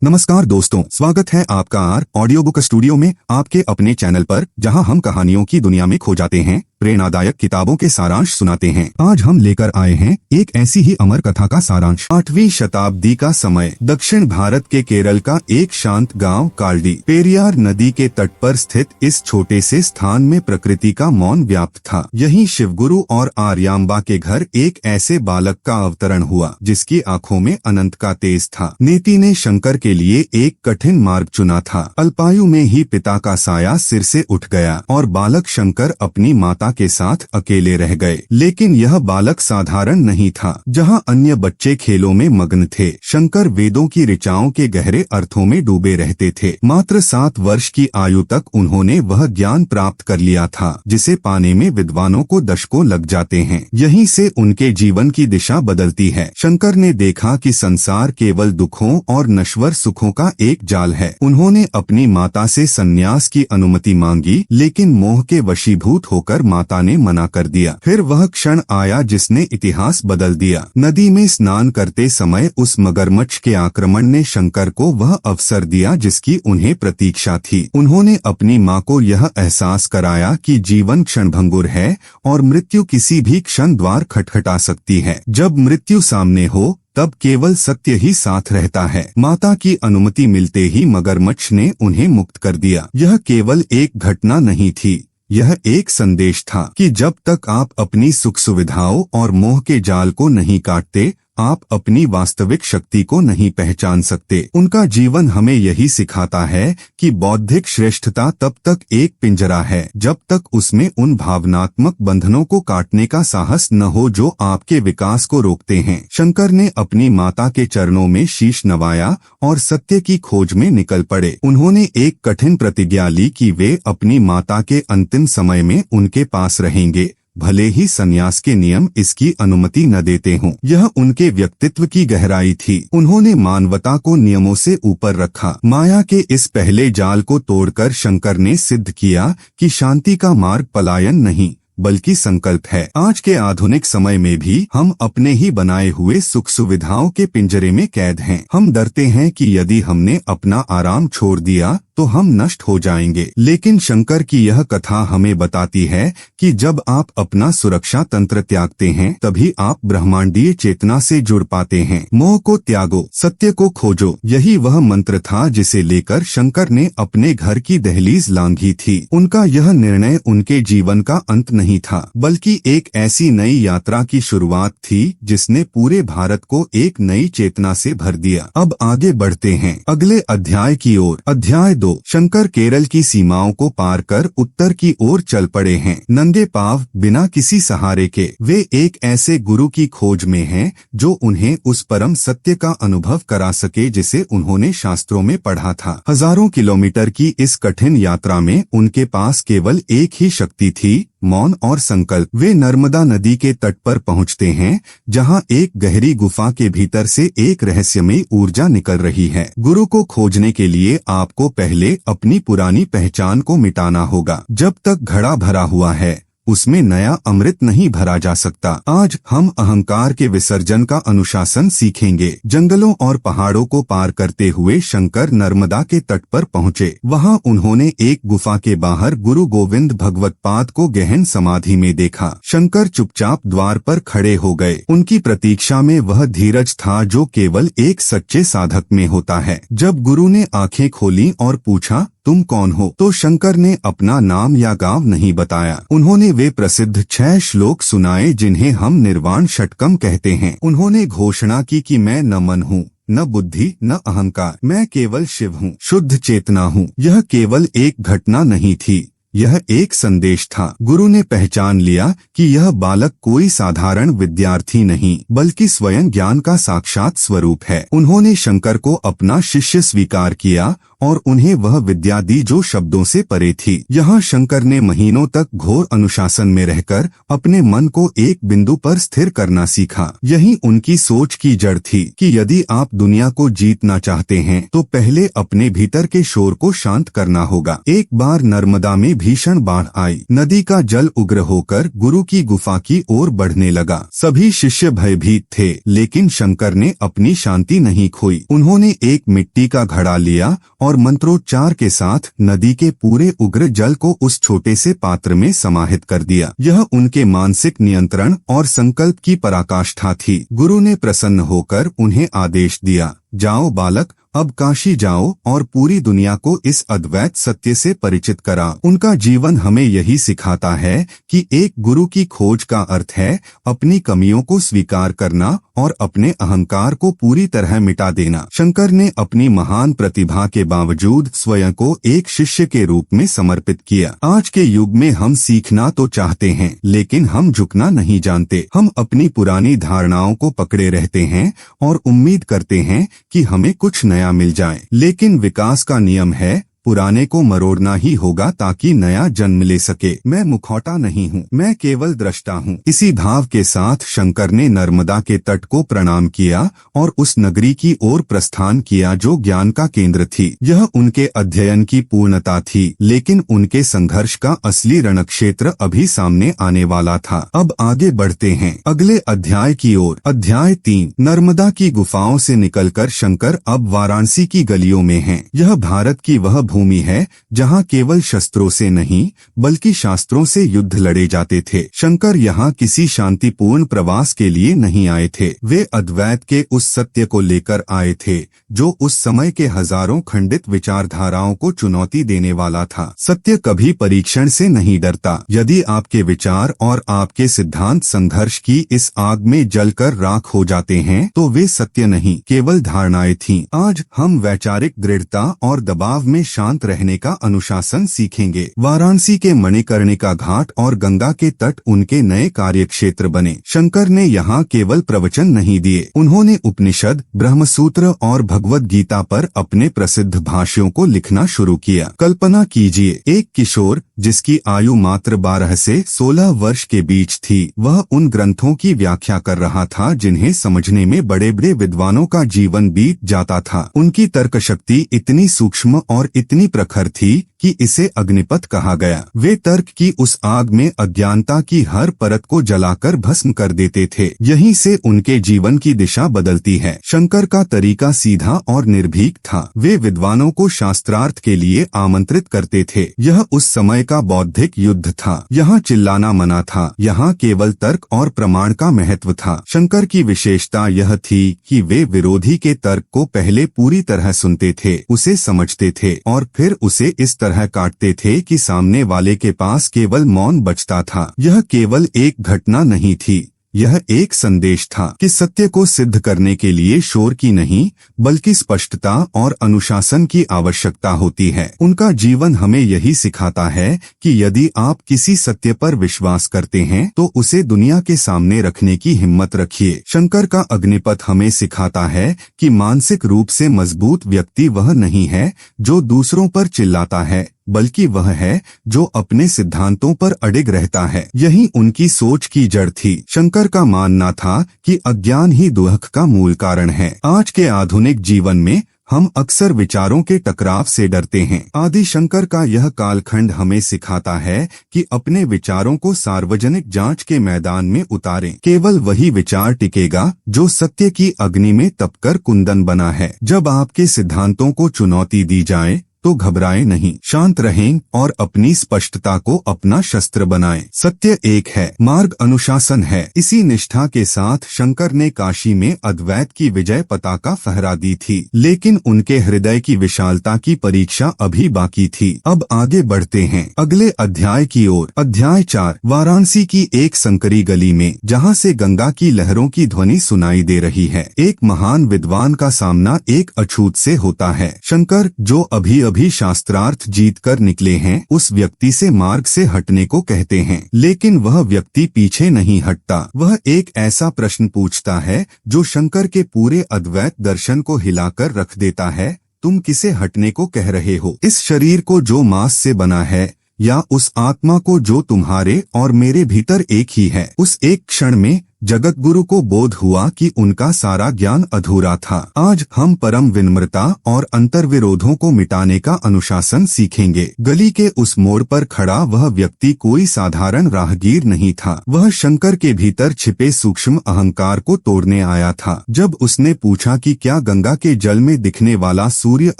नमस्कार दोस्तों, स्वागत है आपका आर ऑडियो बुक स्टूडियो में, आपके अपने चैनल पर, जहां हम कहानियों की दुनिया में खो जाते हैं, प्रेरणादायक किताबों के सारांश सुनाते हैं। आज हम लेकर आए हैं एक ऐसी ही अमर कथा का सारांश। 8वीं शताब्दी का समय। दक्षिण भारत के केरल का एक शांत गांव काल्डी, पेरियार नदी के तट पर स्थित इस छोटे से स्थान में प्रकृति का मौन व्याप्त था। यहीं शिवगुरु और आर्यांबा के घर एक ऐसे बालक का अवतरण हुआ जिसकी आंखों में अनंत का तेज था। नीति ने शंकर के लिए एक कठिन मार्ग चुना था। अल्पायु में ही पिता का साया सिर से उठ गया और बालक शंकर अपनी माता के साथ अकेले रह गए। लेकिन यह बालक साधारण नहीं था। जहां अन्य बच्चे खेलों में मग्न थे, शंकर वेदों की ऋचाओं के गहरे अर्थों में डूबे रहते थे। मात्र 7 वर्ष की आयु तक उन्होंने वह ज्ञान प्राप्त कर लिया था जिसे पाने में विद्वानों को दशकों लग जाते हैं। यहीं से उनके जीवन की दिशा बदलती है। शंकर ने देखा कि संसार केवल दुखों और नश्वर सुखों का एक जाल है। उन्होंने अपनी माता से संन्यास की अनुमति मांगी, लेकिन मोह के वशीभूत होकर माता ने मना कर दिया। फिर वह क्षण आया जिसने इतिहास बदल दिया। नदी में स्नान करते समय उस मगरमच्छ के आक्रमण ने शंकर को वह अवसर दिया जिसकी उन्हें प्रतीक्षा थी। उन्होंने अपनी मां को यह एहसास कराया कि जीवन क्षणभंगुर है और मृत्यु किसी भी क्षण द्वार खटखटा सकती है। जब मृत्यु सामने हो तब केवल सत्य ही साथ रहता है। माता की अनुमति मिलते ही मगरमच्छ ने उन्हें मुक्त कर दिया। यह केवल एक घटना नहीं थी, यह एक संदेश था कि जब तक आप अपनी सुख सुविधाओं और मोह के जाल को नहीं काटते, आप अपनी वास्तविक शक्ति को नहीं पहचान सकते। उनका जीवन हमें यही सिखाता है कि बौद्धिक श्रेष्ठता तब तक एक पिंजरा है जब तक उसमें उन भावनात्मक बंधनों को काटने का साहस न हो जो आपके विकास को रोकते हैं। शंकर ने अपनी माता के चरणों में शीश नवाया और सत्य की खोज में निकल पड़े। उन्होंने एक कठिन प्रतिज्ञा ली कि वे अपनी माता के अंतिम समय में उनके पास रहेंगे, भले ही संन्यास के नियम इसकी अनुमति न देते हों। यह उनके व्यक्तित्व की गहराई थी। उन्होंने मानवता को नियमों से ऊपर रखा। माया के इस पहले जाल को तोड़कर शंकर ने सिद्ध किया कि शांति का मार्ग पलायन नहीं बल्कि संकल्प है। आज के आधुनिक समय में भी हम अपने ही बनाए हुए सुख सुविधाओं के पिंजरे में कैद हैं। हम डरते हैं कि यदि हमने अपना आराम छोड़ दिया तो हम नष्ट हो जाएंगे। लेकिन शंकर की यह कथा हमें बताती है कि जब आप अपना सुरक्षा तंत्र त्यागते हैं तभी आप ब्रह्मांडीय चेतना से जुड़ पाते हैं। मोह को त्यागो, सत्य को खोजो, यही वह मंत्र था जिसे लेकर शंकर ने अपने घर की दहलीज लांघी थी। उनका यह निर्णय उनके जीवन का अंत नहीं था, बल्कि एक ऐसी नई यात्रा की शुरुआत थी जिसने पूरे भारत को एक नई चेतना से भर दिया। अब आगे बढ़ते हैं अगले अध्याय की ओर। अध्याय 2। शंकर केरल की सीमाओं को पार कर उत्तर की ओर चल पड़े हैं। नंगे पांव, बिना किसी सहारे के, वे एक ऐसे गुरु की खोज में हैं जो उन्हें उस परम सत्य का अनुभव करा सके जिसे उन्होंने शास्त्रों में पढ़ा था। हजारों किलोमीटर की इस कठिन यात्रा में उनके पास केवल एक ही शक्ति थी, मौन और संकल्प। वे नर्मदा नदी के तट पर पहुंचते हैं जहां एक गहरी गुफा के भीतर से एक रहस्यमयी ऊर्जा निकल रही है। गुरु को खोजने के लिए आपको पहले अपनी पुरानी पहचान को मिटाना होगा। जब तक घड़ा भरा हुआ है उसमें नया अमृत नहीं भरा जा सकता। आज हम अहंकार के विसर्जन का अनुशासन सीखेंगे। जंगलों और पहाड़ों को पार करते हुए शंकर नर्मदा के तट पर पहुँचे। वहां उन्होंने एक गुफा के बाहर गुरु गोविंद भगवत्पाद को गहन समाधि में देखा। शंकर चुपचाप द्वार पर खड़े हो गए। उनकी प्रतीक्षा में वह धीरज था जो केवल एक सच्चे साधक में होता है। जब गुरु ने आंखें खोली और पूछा, तुम कौन हो, तो शंकर ने अपना नाम या गांव नहीं बताया। उन्होंने वे प्रसिद्ध 6 श्लोक सुनाए जिन्हें हम निर्वाण षटकम कहते हैं। उन्होंने घोषणा की कि मैं न मन हूँ, न बुद्धि, न अहंकार, मैं केवल शिव हूँ, शुद्ध चेतना हूँ। यह केवल एक घटना नहीं थी, यह एक संदेश था। गुरु ने पहचान लिया कि यह बालक कोई साधारण विद्यार्थी नहीं बल्कि स्वयं ज्ञान का साक्षात स्वरूप है। उन्होंने शंकर को अपना शिष्य स्वीकार किया और उन्हें वह विद्या दी जो शब्दों से परे थी। यहाँ शंकर ने महीनों तक घोर अनुशासन में रहकर अपने मन को एक बिंदु पर स्थिर करना सीखा। यही उनकी सोच की जड़ थी कि यदि आप दुनिया को जीतना चाहते हैं तो पहले अपने भीतर के शोर को शांत करना होगा। एक बार नर्मदा में भीषण बाढ़ आई। नदी का जल उग्र होकर गुरु की गुफा की ओर बढ़ने लगा। सभी शिष्य भयभीत थे, लेकिन शंकर ने अपनी शांति नहीं खोई। उन्होंने एक मिट्टी का घड़ा लिया और मंत्रोच्चार के साथ नदी के पूरे उग्र जल को उस छोटे से पात्र में समाहित कर दिया। यह उनके मानसिक नियंत्रण और संकल्प की पराकाष्ठा थी। गुरु ने प्रसन्न होकर उन्हें आदेश दिया, जाओ बालक, अब काशी जाओ और पूरी दुनिया को इस अद्वैत सत्य से परिचित कराओ। उनका जीवन हमें यही सिखाता है कि एक गुरु की खोज का अर्थ है अपनी कमियों को स्वीकार करना और अपने अहंकार को पूरी तरह मिटा देना। शंकर ने अपनी महान प्रतिभा के बावजूद स्वयं को एक शिष्य के रूप में समर्पित किया। आज के युग में हम सीखना तो चाहते हैं, लेकिन हम झुकना नहीं जानते। हम अपनी पुरानी धारणाओं को पकड़े रहते हैं और उम्मीद करते हैं कि हमें कुछ नया मिल जाए। लेकिन विकास का नियम है, पुराने को मरोड़ना ही होगा ताकि नया जन्म ले सके। मैं मुखौटा नहीं हूँ, मैं केवल दृष्टा हूँ। इसी भाव के साथ शंकर ने नर्मदा के तट को प्रणाम किया और उस नगरी की ओर प्रस्थान किया जो ज्ञान का केंद्र थी। यह उनके अध्ययन की पूर्णता थी, लेकिन उनके संघर्ष का असली रणक्षेत्र अभी सामने आने वाला था। अब आगे बढ़ते हैं अगले अध्याय की ओर। अध्याय 3। नर्मदा की गुफाओं से निकलकर शंकर अब वाराणसी की गलियों में हैं। यह भारत की वह भूमि है जहां केवल शस्त्रों से नहीं बल्कि शास्त्रों से युद्ध लड़े जाते थे। शंकर यहाँ किसी शांतिपूर्ण प्रवास के लिए नहीं आए थे। वे अद्वैत के उस सत्य को लेकर आए थे जो उस समय के हजारों खंडित विचारधाराओं को चुनौती देने वाला था। सत्य कभी परीक्षण से नहीं डरता। यदि आपके विचार और आपके सिद्धांत संघर्ष की इस आग में जलकर राख हो जाते हैं तो वे सत्य नहीं केवल धारणाएं थीं। आज हम वैचारिक दृढ़ता और दबाव में शांत रहने का अनुशासन सीखेंगे। वाराणसी के मणिकर्णिका घाट और गंगा के तट उनके नए कार्यक्षेत्र बने। शंकर ने यहाँ केवल प्रवचन नहीं दिए, उन्होंने उपनिषद, ब्रह्मसूत्र और भगवद गीता पर अपने प्रसिद्ध भाष्यों को लिखना शुरू किया। कल्पना कीजिए, एक किशोर जिसकी आयु मात्र 12 से 16 वर्ष के बीच थी, वह उन ग्रंथों की व्याख्या कर रहा था जिन्हें समझने में बड़े बड़े विद्वानों का जीवन बीत जाता था। उनकी तर्क शक्ति इतनी सूक्ष्म और इतनी प्रखर थी कि इसे अग्निपथ कहा गया। वे तर्क की उस आग में अज्ञानता की हर परत को जलाकर भस्म कर देते थे। यहीं से उनके जीवन की दिशा बदलती है। शंकर का तरीका सीधा और निर्भीक था। वे विद्वानों को शास्त्रार्थ के लिए आमंत्रित करते थे। यह उस समय का बौद्धिक युद्ध था। यहाँ चिल्लाना मना था, यहाँ केवल तर्क और प्रमाण का महत्व था। शंकर की विशेषता यह थी कि वे विरोधी के तर्क को पहले पूरी तरह सुनते थे, उसे समझते थे और फिर उसे इस तरह काटते थे कि सामने वाले के पास केवल मौन बचता था। यह केवल एक घटना नहीं थी, यह एक संदेश था कि सत्य को सिद्ध करने के लिए शोर की नहीं बल्कि स्पष्टता और अनुशासन की आवश्यकता होती है। उनका जीवन हमें यही सिखाता है कि यदि आप किसी सत्य पर विश्वास करते हैं तो उसे दुनिया के सामने रखने की हिम्मत रखिए। शंकर का अग्निपथ हमें सिखाता है कि मानसिक रूप से मजबूत व्यक्ति वह नहीं है जो दूसरों पर चिल्लाता है, बल्कि वह है जो अपने सिद्धांतों पर अडिग रहता है। यही उनकी सोच की जड़ थी। शंकर का मानना था कि अज्ञान ही दुख का मूल कारण है। आज के आधुनिक जीवन में हम अक्सर विचारों के टकराव से डरते हैं। आदि शंकर का यह कालखंड हमें सिखाता है कि अपने विचारों को सार्वजनिक जांच के मैदान में उतारें। केवल वही विचार टिकेगा जो सत्य की अग्नि में तपकर कुंदन बना है। जब आपके सिद्धांतों को चुनौती दी जाए तो घबराएं नहीं, शांत रहें और अपनी स्पष्टता को अपना शस्त्र बनाएं। सत्य एक है, मार्ग अनुशासन है। इसी निष्ठा के साथ शंकर ने काशी में अद्वैत की विजय पताका फहरा दी थी, लेकिन उनके हृदय की विशालता की परीक्षा अभी बाकी थी। अब आगे बढ़ते हैं अगले अध्याय की ओर। अध्याय 4। वाराणसी की एक संकरी गली में, जहाँ से गंगा की लहरों की ध्वनि सुनाई दे रही है, एक महान विद्वान का सामना एक अछूत से होता है। शंकर, जो अभी शास्त्रार्थ जीत कर निकले हैं, उस व्यक्ति से मार्ग से हटने को कहते हैं, लेकिन वह व्यक्ति पीछे नहीं हटता। वह एक ऐसा प्रश्न पूछता है जो शंकर के पूरे अद्वैत दर्शन को हिलाकर रख देता है, तुम किसे हटने को कह रहे हो? इस शरीर को जो मांस से बना है या उस आत्मा को जो तुम्हारे और मेरे भीतर एक ही है? उस एक क्षण में जगत गुरु को बोध हुआ कि उनका सारा ज्ञान अधूरा था। आज हम परम विनम्रता और अंतर्विरोधों को मिटाने का अनुशासन सीखेंगे। गली के उस मोड़ पर खड़ा वह व्यक्ति कोई साधारण राहगीर नहीं था। वह शंकर के भीतर छिपे सूक्ष्म अहंकार को तोड़ने आया था। जब उसने पूछा कि क्या गंगा के जल में दिखने वाला सूर्य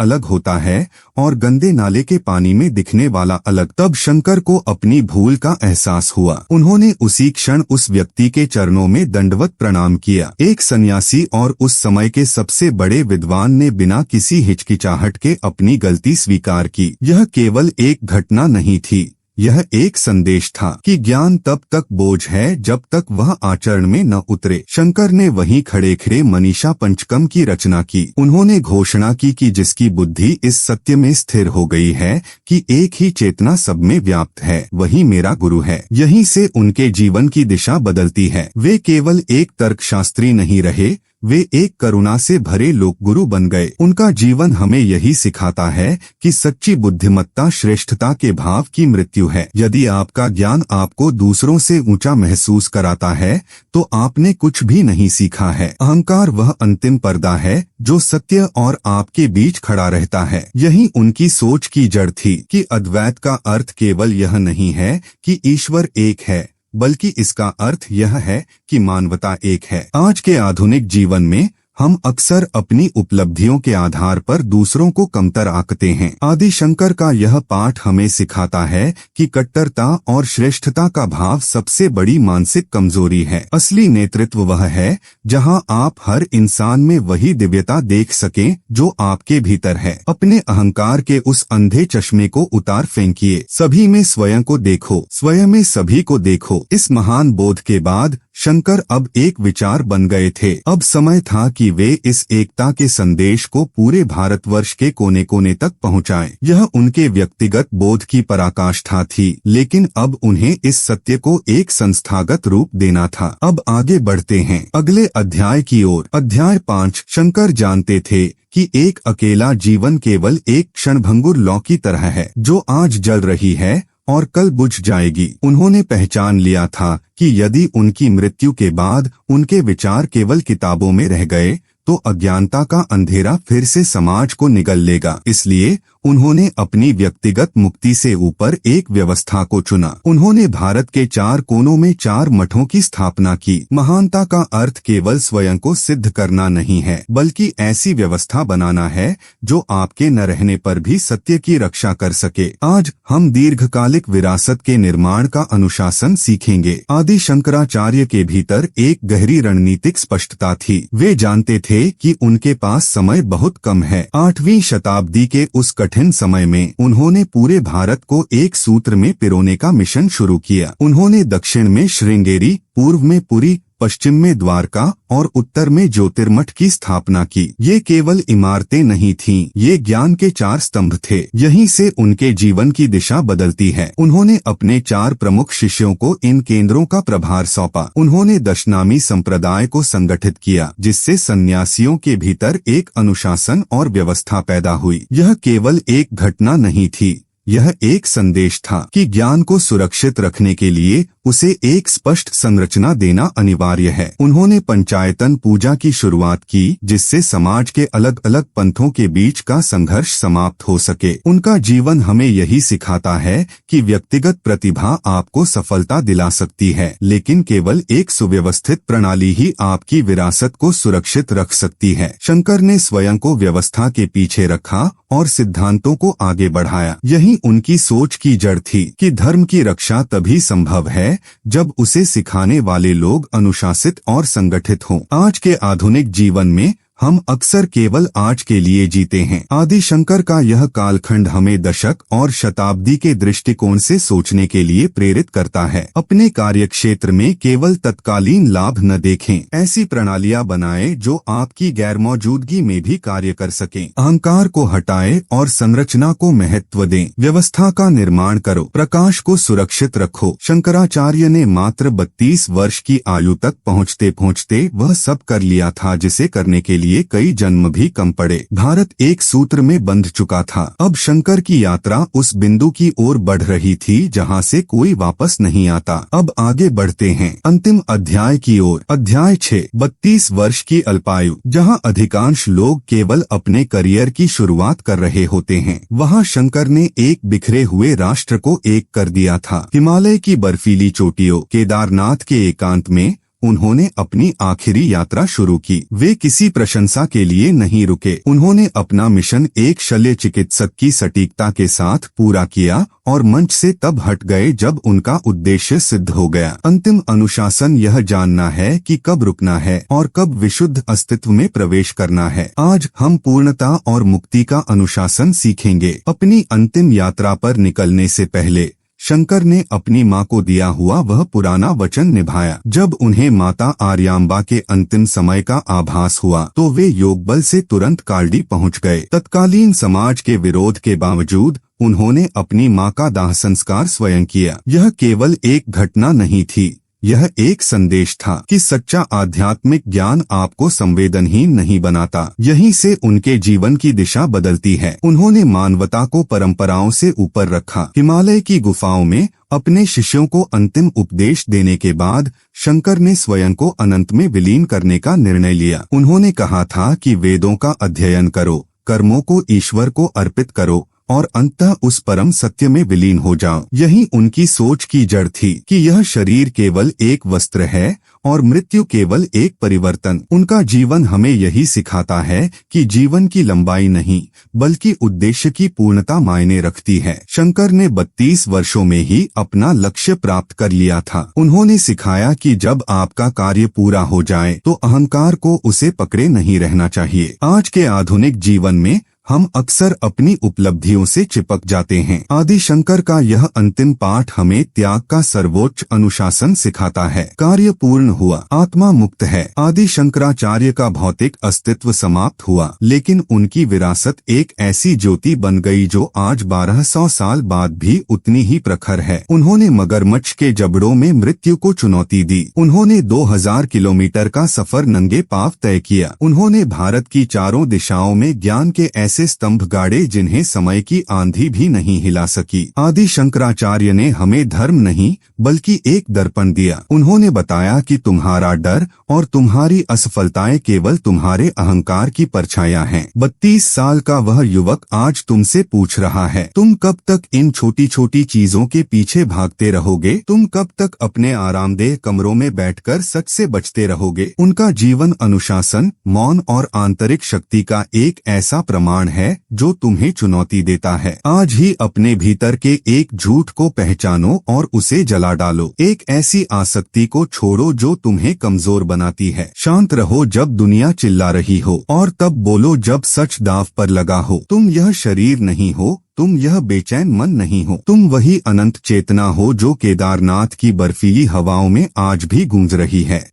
अलग होता है और गंदे नाले के पानी में दिखने वाला अलग, तब शंकर को अपनी भूल का एहसास हुआ। उन्होंने उसी क्षण उस व्यक्ति के चरणों में दंडवत प्रणाम किया। एक सन्यासी और उस समय के सबसे बड़े विद्वान ने बिना किसी हिचकिचाहट के अपनी गलती स्वीकार की। यह केवल एक घटना नहीं थी, यह एक संदेश था कि ज्ञान तब तक बोझ है जब तक वह आचरण में न उतरे। शंकर ने वहीं खड़े खड़े मनीषा पंचकम की रचना की। उन्होंने घोषणा की कि जिसकी बुद्धि इस सत्य में स्थिर हो गई है कि एक ही चेतना सब में व्याप्त है, वही मेरा गुरु है। यहीं से उनके जीवन की दिशा बदलती है। वे केवल एक तर्कशास्त्री नहीं रहे, वे एक करुणा से भरे लोक गुरु बन गए। उनका जीवन हमें यही सिखाता है कि सच्ची बुद्धिमत्ता श्रेष्ठता के भाव की मृत्यु है। यदि आपका ज्ञान आपको दूसरों से ऊंचा महसूस कराता है तो आपने कुछ भी नहीं सीखा है। अहंकार वह अंतिम पर्दा है जो सत्य और आपके बीच खड़ा रहता है। यही उनकी सोच की जड़ थी कि अद्वैत का अर्थ केवल यह नहीं है कि ईश्वर एक है, बल्कि इसका अर्थ यह है कि मानवता एक है। आज के आधुनिक जीवन में हम अक्सर अपनी उपलब्धियों के आधार पर दूसरों को कमतर आंकते हैं। आदि शंकर का यह पाठ हमें सिखाता है कि कट्टरता और श्रेष्ठता का भाव सबसे बड़ी मानसिक कमजोरी है। असली नेतृत्व वह है जहां आप हर इंसान में वही दिव्यता देख सकें जो आपके भीतर है। अपने अहंकार के उस अंधे चश्मे को उतार फेंकिए। सभी में स्वयं को देखो, स्वयं में सभी को देखो। इस महान बोध के बाद शंकर अब एक विचार बन गए थे। अब समय था कि वे इस एकता के संदेश को पूरे भारतवर्ष के कोने कोने तक पहुंचाएं। यह उनके व्यक्तिगत बोध की पराकाष्ठा थी, लेकिन अब उन्हें इस सत्य को एक संस्थागत रूप देना था। अब आगे बढ़ते हैं अगले अध्याय की ओर। अध्याय 5। शंकर जानते थे कि एक अकेला जीवन केवल एक क्षणभंगुर लौ की तरह है जो आज जल रही है और कल बुझ जाएगी। उन्होंने पहचान लिया था कि यदि उनकी मृत्यु के बाद उनके विचार केवल किताबों में रह गए तो अज्ञानता का अंधेरा फिर से समाज को निगल लेगा। इसलिए उन्होंने अपनी व्यक्तिगत मुक्ति से ऊपर एक व्यवस्था को चुना। उन्होंने भारत के 4 कोनों में 4 मठों की स्थापना की। महानता का अर्थ केवल स्वयं को सिद्ध करना नहीं है, बल्कि ऐसी व्यवस्था बनाना है जो आपके न रहने पर भी सत्य की रक्षा कर सके। आज हम दीर्घकालिक विरासत के निर्माण का अनुशासन सीखेंगे। आदि शंकराचार्य के भीतर एक गहरी रणनीतिक स्पष्टता थी। वे जानते थे कि उनके पास समय बहुत कम है। 8वीं शताब्दी के उस कठिन समय में उन्होंने पूरे भारत को एक सूत्र में पिरोने का मिशन शुरू किया। उन्होंने दक्षिण में श्रृंगेरी, पूर्व में पुरी, पश्चिम में द्वारका और उत्तर में ज्योतिर्मठ की स्थापना की। ये केवल इमारतें नहीं थीं, ये ज्ञान के 4 स्तंभ थे। यहीं से उनके जीवन की दिशा बदलती है। उन्होंने अपने 4 प्रमुख शिष्यों को इन केंद्रों का प्रभार सौंपा। उन्होंने दशनामी संप्रदाय को संगठित किया, जिससे सन्यासियों के भीतर एक अनुशासन और व्यवस्था पैदा हुई। यह केवल एक घटना नहीं थी, यह एक संदेश था कि ज्ञान को सुरक्षित रखने के लिए उसे एक स्पष्ट संरचना देना अनिवार्य है। उन्होंने पंचायतन पूजा की शुरुआत की, जिससे समाज के अलग अलग पंथों के बीच का संघर्ष समाप्त हो सके। उनका जीवन हमें यही सिखाता है कि व्यक्तिगत प्रतिभा आपको सफलता दिला सकती है, लेकिन केवल एक सुव्यवस्थित प्रणाली ही आपकी विरासत को सुरक्षित रख सकती है। शंकर ने स्वयं को व्यवस्था के पीछे रखा और सिद्धांतों को आगे बढ़ाया। यही उनकी सोच की जड़ थी कि धर्म की रक्षा तभी संभव है जब उसे सिखाने वाले लोग अनुशासित और संगठित हों। आज के आधुनिक जीवन में हम अक्सर केवल आज के लिए जीते हैं। आदि शंकर का यह कालखंड हमें दशक और शताब्दी के दृष्टिकोण से सोचने के लिए प्रेरित करता है। अपने कार्यक्षेत्र में केवल तत्कालीन लाभ न देखें, ऐसी प्रणालियां बनाएं जो आपकी गैरमौजूदगी में भी कार्य कर सकें। अहंकार को हटाएं और संरचना को महत्व दें। व्यवस्था का निर्माण करो, प्रकाश को सुरक्षित रखो। शंकराचार्य ने मात्र 32 वर्ष की आयु तक पहुँचते पहुँचते वह सब कर लिया था जिसे करने के लिए लिए कई जन्म भी कम पड़े। भारत एक सूत्र में बंध चुका था। अब शंकर की यात्रा उस बिंदु की ओर बढ़ रही थी जहां से कोई वापस नहीं आता। अब आगे बढ़ते हैं अंतिम अध्याय की ओर। अध्याय 6, 32 वर्ष की अल्पायु। जहां अधिकांश लोग केवल अपने करियर की शुरुआत कर रहे होते हैं, वहां शंकर ने एक बिखरे हुए राष्ट्र को एक कर दिया था। हिमालय की बर्फीली चोटियों, केदारनाथ के एकांत में उन्होंने अपनी आखिरी यात्रा शुरू की। वे किसी प्रशंसा के लिए नहीं रुके। उन्होंने अपना मिशन एक शल्य चिकित्सक की सटीकता के साथ पूरा किया और मंच से तब हट गए जब उनका उद्देश्य सिद्ध हो गया। अंतिम अनुशासन यह जानना है कि कब रुकना है और कब विशुद्ध अस्तित्व में प्रवेश करना है। आज हम पूर्णता और मुक्ति का अनुशासन सीखेंगे। अपनी अंतिम यात्रा पर निकलने से पहले शंकर ने अपनी मां को दिया हुआ वह पुराना वचन निभाया। जब उन्हें माता आर्यांबा के अंतिम समय का आभास हुआ तो वे योगबल से तुरंत कालडी पहुंच गए। तत्कालीन समाज के विरोध के बावजूद उन्होंने अपनी मां का दाह संस्कार स्वयं किया। यह केवल एक घटना नहीं थी, यह एक संदेश था कि सच्चा आध्यात्मिक ज्ञान आपको संवेदनहीन नहीं बनाता। यहीं से उनके जीवन की दिशा बदलती है। उन्होंने मानवता को परंपराओं से ऊपर रखा। हिमालय की गुफाओं में अपने शिष्यों को अंतिम उपदेश देने के बाद शंकर ने स्वयं को अनंत में विलीन करने का निर्णय लिया। उन्होंने कहा था कि वेदों का अध्ययन करो, कर्मों को ईश्वर को अर्पित करो और अंततः उस परम सत्य में विलीन हो जाओ। यही उनकी सोच की जड़ थी कि यह शरीर केवल एक वस्त्र है और मृत्यु केवल एक परिवर्तन। उनका जीवन हमें यही सिखाता है कि जीवन की लंबाई नहीं बल्कि उद्देश्य की पूर्णता मायने रखती है। शंकर ने 32 वर्षों में ही अपना लक्ष्य प्राप्त कर लिया था। उन्होंने सिखाया कि जब आपका कार्य पूरा हो जाए तो अहंकार को उसे पकड़े नहीं रहना चाहिए। आज के आधुनिक जीवन में हम अक्सर अपनी उपलब्धियों से चिपक जाते हैं। आदि शंकर का यह अंतिम पाठ हमें त्याग का सर्वोच्च अनुशासन सिखाता है। कार्य पूर्ण हुआ, आत्मा मुक्त है। आदि शंकराचार्य का भौतिक अस्तित्व समाप्त हुआ, लेकिन उनकी विरासत एक ऐसी ज्योति बन गई जो आज 1200 साल बाद भी उतनी ही प्रखर है। उन्होंने मगरमच्छ के जबड़ों में मृत्यु को चुनौती दी। उन्होंने 2000 किलोमीटर का सफर नंगे पांव तय किया। उन्होंने भारत की चारों दिशाओं में ज्ञान के ऐसे स्तंभ गाड़े जिन्हें समय की आंधी भी नहीं हिला सकी। आदि शंकराचार्य ने हमें धर्म नहीं बल्कि एक दर्पण दिया। उन्होंने बताया कि तुम्हारा डर और तुम्हारी असफलताएं केवल तुम्हारे अहंकार की परछाइयां हैं। 32 साल का वह युवक आज तुमसे पूछ रहा है, तुम कब तक इन छोटी छोटी चीजों के पीछे भागते रहोगे? तुम कब तक अपने आरामदेह कमरों में बैठकर सच से बचते रहोगे? उनका जीवन अनुशासन, मौन और आंतरिक शक्ति का एक ऐसा प्रमाण है जो तुम्हें चुनौती देता है। आज ही अपने भीतर के एक झूठ को पहचानो और उसे जला डालो। एक ऐसी आसक्ति को छोड़ो जो तुम्हें कमजोर बनाती है। शांत रहो जब दुनिया चिल्ला रही हो और तब बोलो जब सच दांव पर लगा हो। तुम यह शरीर नहीं हो, तुम यह बेचैन मन नहीं हो। तुम वही अनंत चेतना हो जो केदारनाथ की बर्फीली हवाओं में आज भी गूंज रही है।